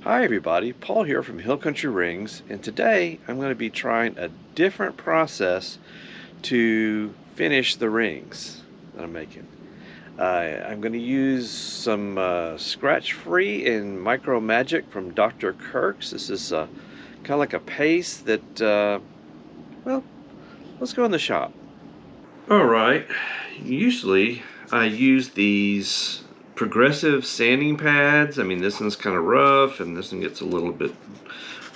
Hi everybody, Paul here from Hill Country Rings, and today I'm going to be trying a different process to finish the rings that I'm making. I'm going to use some scratch-free and micro magic from Dr. Kirk's. This is kind of like a paste that, well, let's go in the shop. Alright, usually I use these progressive sanding pads. I mean, this one's kind of rough, and this one gets a little bit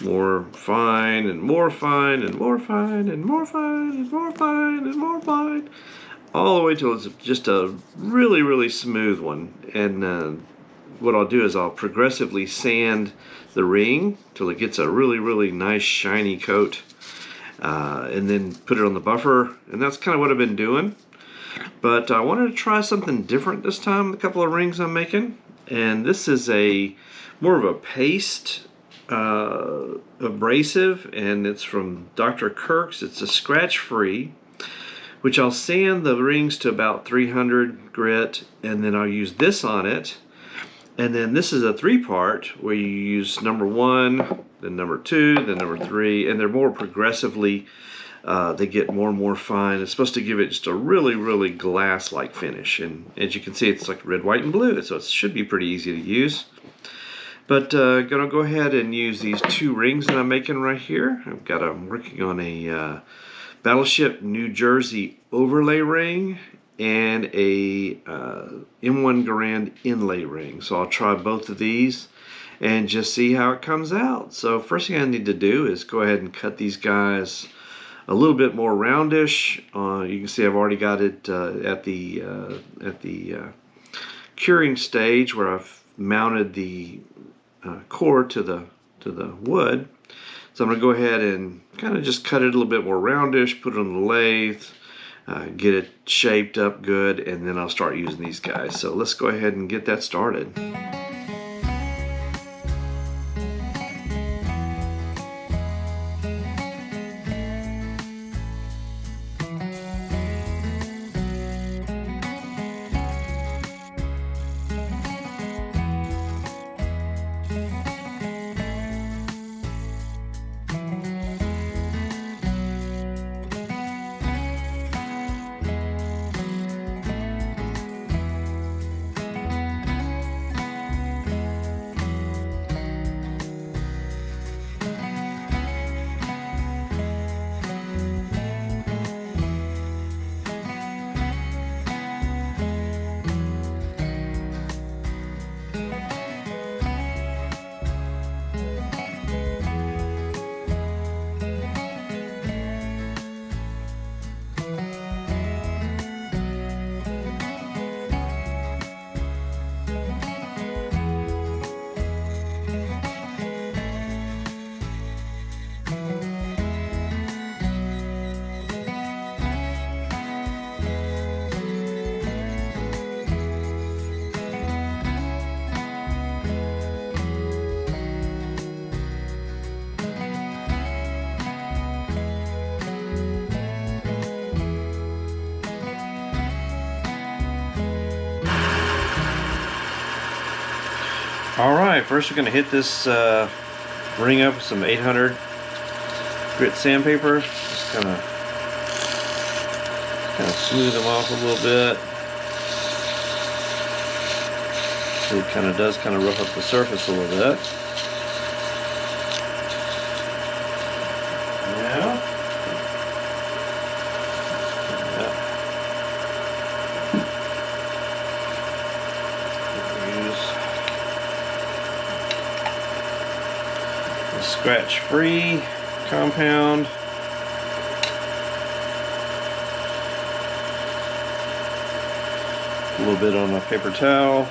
more fine and more fine and more fine and more fine and more fine and more fine, all the way till it's just a really smooth one. And what I'll do is I'll progressively sand the ring till it gets a really nice shiny coat, and then put it on the buffer, and that's kind of what I've been doing. But I wanted to try something different this time, a couple of rings I'm making. And this is more of a paste abrasive, and it's from Dr. Kirk's. It's a scratch-free, which I'll sand the rings to about 300 grit, and then I'll use this on it. And then this is a 3-part where you use number 1, then number 2, then number 3, and they're more progressively, they get more and more fine. It's supposed to give it just a really glass-like finish. And as you can see, it's like red, white, and blue, so it should be pretty easy to use. But gonna go ahead and use these 2 rings that I'm making right here. I'm working on a Battleship New Jersey overlay ring and a M1 Garand inlay ring. So I'll try both of these and just see how it comes out. So first thing I need to do is go ahead and cut these guys a little bit more roundish. You can see I've already got it at the curing stage where I've mounted the core to the wood. So I'm going to go ahead and kind of just cut it a little bit more roundish, put it on the lathe, get it shaped up good, and then I'll start using these guys. So let's go ahead and get that started. Alright, first we're going to hit this ring up with some 800 grit sandpaper. Just kind of smooth them off a little bit. So it does rough up the surface a little bit. Now, scratch-free compound. A little bit on a paper towel.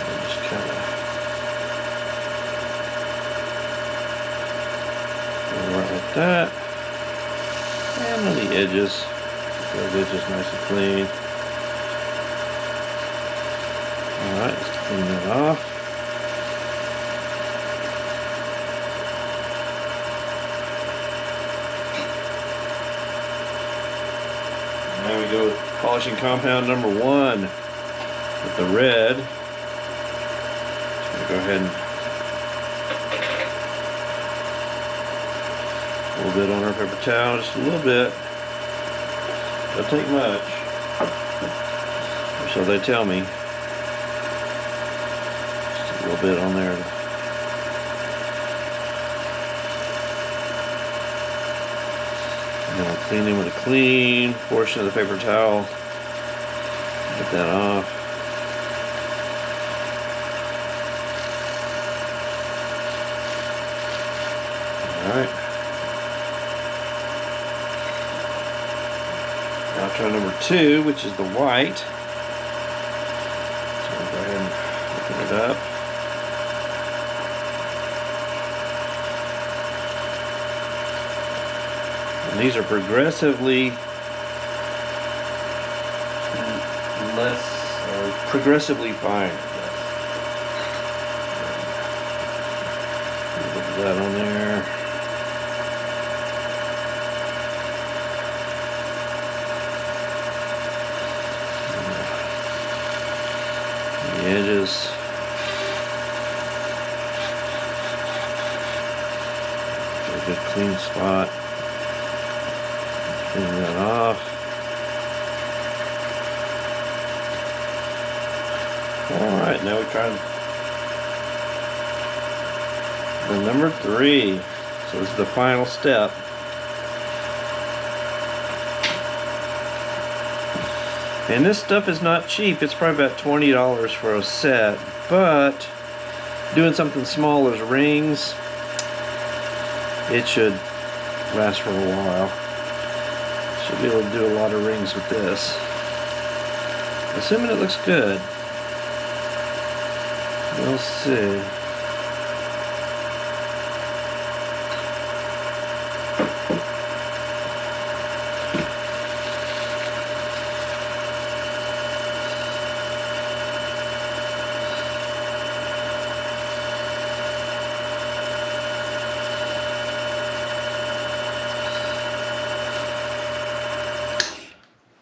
And just right like that. And on the edges, those edges nice and clean. Alright, let's clean that off. Now we go with polishing compound number 1. with the red. Just gonna go ahead and a little bit on our paper towel, just a little bit. Don't take much, or so they tell me. Just a little bit on there. And then we'll clean them with a clean portion of the paper towel. Get that off. Alright. Now try number 2, which is the white. So I'll go ahead and open it up. And these are progressively progressively fine. Put that on there. The edges. Get a good clean spot. Clean that off. Alright, now we try the number 3. So this is the final step. And this stuff is not cheap. It's probably about $20 for a set. But doing something small as rings, it should last for a while. Should be able to do a lot of rings with this. Assuming it looks good. We'll see.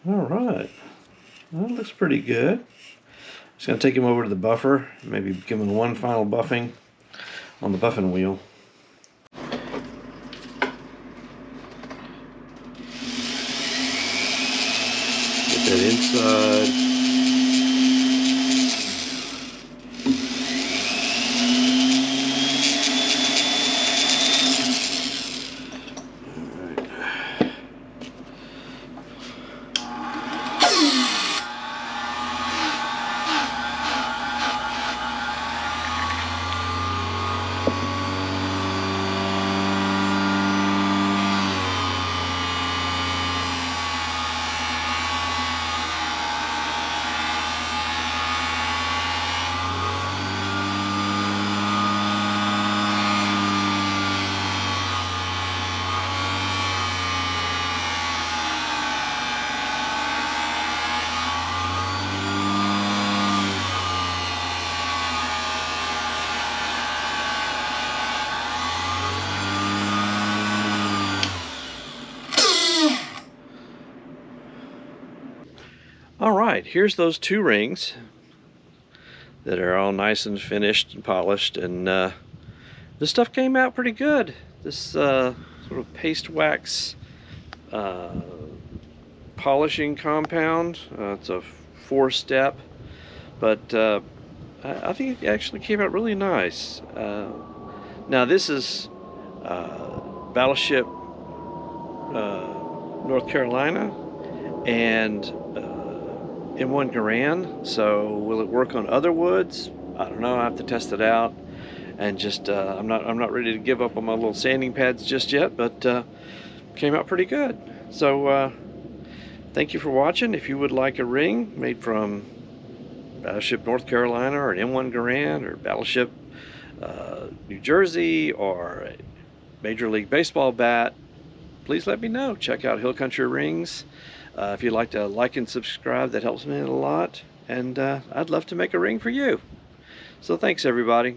All right, well, that looks pretty good. Just going to take him over to the buffer, maybe give him one final buffing on the buffing wheel. Get that inside. Alright, here's those 2 rings that are all nice and finished and polished, and this stuff came out pretty good. This sort of paste wax polishing compound, it's a 4-step, but I think it actually came out really nice. Now this is Battleship North Carolina and M1 Garand, so will it work on other woods? I don't know. I have to test it out, and just I'm not ready to give up on my little sanding pads just yet, but came out pretty good. So thank you for watching. If you would like a ring made from Battleship North Carolina or an M1 Garand or Battleship New Jersey or a Major League Baseball bat, please let me know. Check out Hill Country Rings. If you'd like to like and subscribe, that helps me a lot, and I'd love to make a ring for you. So thanks, everybody.